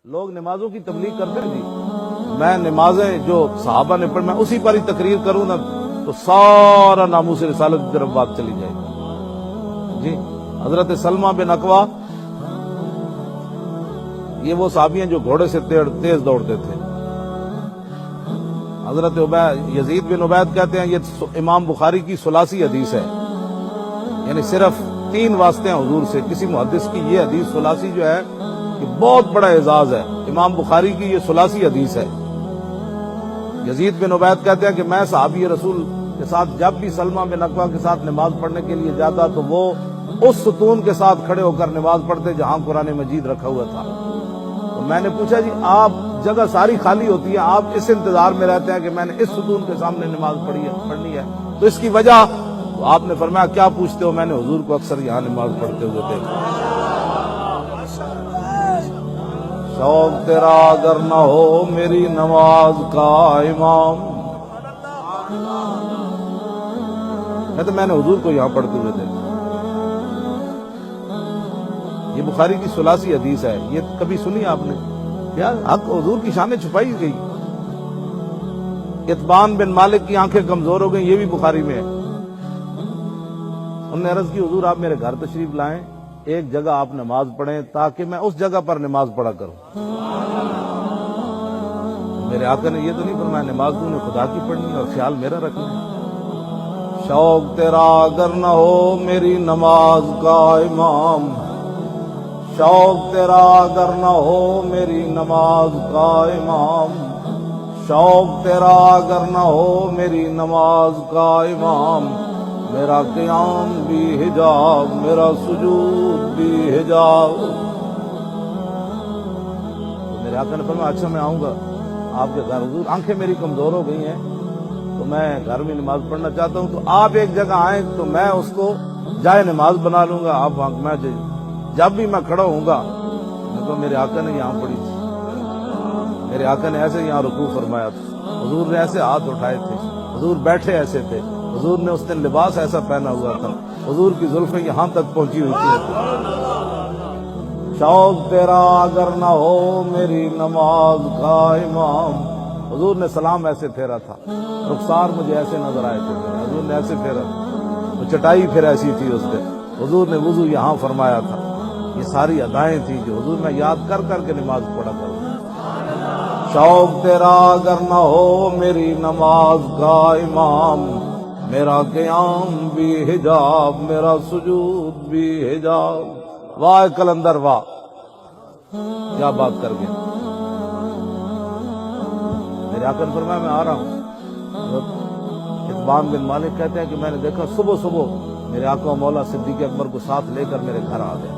لوگ نمازوں کی تبلیغ کرتے ہیں جی، میں نمازیں جو صحابہ نے پڑھی میں اسی پر ہی تقریر کروں نا تو سارا ناموس رسالت کی طرف بات چلی جائے گی جی۔ حضرت سلمہ بن اکوا یہ وہ صحابی ہیں جو گھوڑے سے تیز دوڑتے تھے۔ حضرت یزید بن عبید کہتے ہیں یہ امام بخاری کی ثلاثی حدیث ہے، یعنی صرف 3 واسطے ہیں حضور سے۔ کسی محدث کی یہ حدیث ثلاثی جو ہے کہ بہت بڑا اعزاز ہے، امام بخاری کی یہ ثلاثی حدیث ہے۔ یزید بن عبید کہتے ہیں کہ میں صحابی رسول کے ساتھ جب بھی سلمہ بن اکوا کے ساتھ نماز پڑھنے کے لیے جاتا تو وہ اس ستون کے ساتھ کھڑے ہو کر نماز پڑھتے جہاں قرآن مجید رکھا ہوا تھا۔ تو میں نے پوچھا جی آپ جگہ ساری خالی ہوتی ہے، آپ اس انتظار میں رہتے ہیں کہ میں نے اس ستون کے سامنے نماز پڑھنی ہے، تو اس کی وجہ؟ تو آپ نے فرمایا کیا پوچھتے ہو؟ میں نے حضور کو اکثر یہاں نماز پڑھتے ہوئے دیکھا۔ شوق تیرا اگر نہ ہو میری نماز کا امام، میں نے حضور کو یہاں پڑھتے ہوئے دیکھا۔ یہ بخاری کی ثلاثی حدیث ہے، یہ کبھی سنی آپ نے؟ یار حق حضور کی شانیں چھپائی گئی۔ اتبان بن مالک کی آنکھیں کمزور ہو گئی، یہ بھی بخاری میں ہے۔ انہوں نے عرض کی حضور آپ میرے گھر تشریف لائیں، ایک جگہ آپ نماز پڑھیں تاکہ میں اس جگہ پر نماز پڑھا کروں۔ میرے آقا نے یہ تو نہیں فرمایا نماز تو نے خدا کی پڑھنی ہے اور خیال میرا رکھنا ہے۔ شوق تیرا اگر نہ ہو میری نماز کا امام، شوق تیرا اگر نہ ہو میری نماز کا امام، شوق تیرا اگر نہ ہو میری نماز کا امام، میرا قیام بھی حجاب میرا سجود بھی حجاب۔ میرے آقا نے فرمایا اچھا میں آؤں گا آپ کے گھر، حضور آنکھیں میری کمزور ہو گئی ہیں تو میں گھر میں نماز پڑھنا چاہتا ہوں، تو آپ ایک جگہ آئیں تو میں اس کو جائے نماز بنا لوں گا، آپ میں جب بھی میں کھڑا ہوں گا تو میرے آقا نے یہاں پڑھی تھی، میرے آقا نے ایسے یہاں رکوع فرمایا تھا، حضور نے ایسے ہاتھ اٹھائے تھے، حضور بیٹھے ایسے تھے، حضور نے اس دن لباس ایسا پہنا ہوا تھا، حضور کی زلفیں یہاں تک پہنچی ہوئی تھی۔ شوق تیرا اگر نہ ہو میری نماز کا امام، حضور نے سلام ایسے پھیرا تھا، رخسار مجھے ایسے نظر آئے تھے، حضور نے ایسے پھیرا تھا، تو چٹائی پھر ایسی تھی اس دن، حضور نے وضو یہاں فرمایا تھا۔ یہ ساری ادائیں تھیں جو حضور میں یاد کر کر کے نماز پڑھا کروں۔ شوق تیرا اگر نہ ہو میری نماز کا امام، میرا قیام بھی حجاب میرا سجود بھی حجاب۔ واہ کلندر واہ، کیا بات کر گیا۔ میرے آقا نے فرمایا میں آ رہا ہوں۔ اتبان بن مالک کہتے ہیں کہ میں نے دیکھا صبح صبح میرے آقا و مولا صدیق اکبر کو ساتھ لے کر میرے گھر آ گیا۔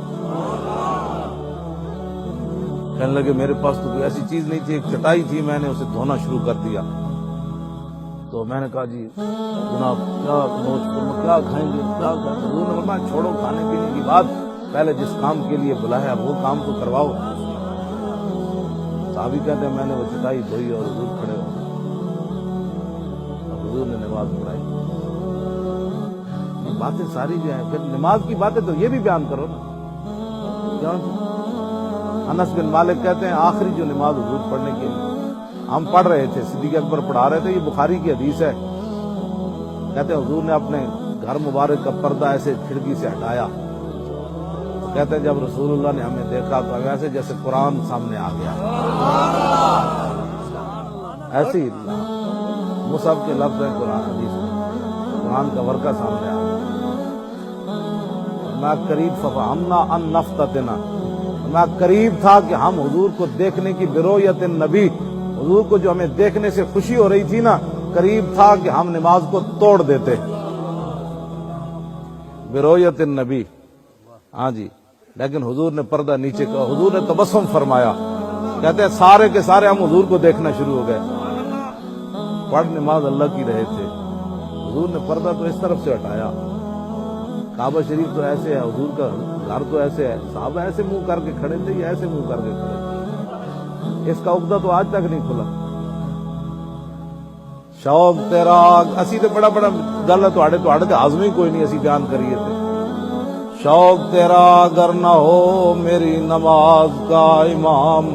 کہنے لگے میرے پاس تو کوئی ایسی چیز نہیں تھی، ایک چٹائی تھی، میں نے اسے دھونا شروع کر دیا۔ تو میں نے کہا جی جناب کیا نوچ کیا کھائیں گے، کیا کھائیں گے؟ حضور نے فرمایا چھوڑو کھانے پینے کی بات، پہلے جس کام کے لیے بلایا وہ کام تو کرواؤ۔ صحابی کہتے ہیں میں نے وہ چٹائی دھوئی اور حضور کھڑے ہو، حضور نے نماز پڑھائی۔ یہ باتیں ساری جو ہیں، پھر نماز کی باتیں تو یہ بھی بیان کرو نا۔ انس بن مالک کہتے ہیں آخری جو نماز حضور پڑھنے کے لیے ہم پڑھ رہے تھے، صدیق اکبر پڑھا رہے تھے، یہ بخاری کی حدیث ہے، کہتے ہیں حضور نے اپنے گھر مبارک کا پردہ ایسے کھڑکی سے ہٹایا، کہتے ہیں جب رسول اللہ نے ہمیں دیکھا تو ایسے جیسے قرآن سامنے آ گیا، ایسے ہی مصحف کے لفظ ہیں قرآن حدیث میں، قرآن کا ورقہ سامنے آ گیا۔ میں قریب ففہمنا ان نفتتنا، میں قریب تھا کہ ہم حضور کو دیکھنے کی برؤیت النبی، حضور کو جو ہمیں دیکھنے سے خوشی ہو رہی تھی نا، قریب تھا کہ ہم نماز کو توڑ دیتے برؤیت النبی۔ ہاں جی، لیکن حضور نے پردہ نیچے کہا، حضور نے تبسم فرمایا، کہتے ہیں سارے کے سارے ہم حضور کو دیکھنا شروع ہو گئے، پڑھ نماز اللہ کی رہے تھے، حضور نے پردہ تو اس طرف سے ہٹایا، کعبہ شریف تو ایسے ہے، حضور کا گھر تو ایسے ہے، صحابہ ایسے منہ کر کے کھڑے تھے یا ایسے منہ کر کے کھڑے تھے، اس کا عقدہ تو آج تک نہیں کھلا۔ شوق تیرا اسی تے بڑا بڑا گل ہے تواڈے تے ہاضم ہی کوئی نہیں اسی بیان کریے تے۔ شوق تیرا اگر نہ ہو میری نماز کا امام،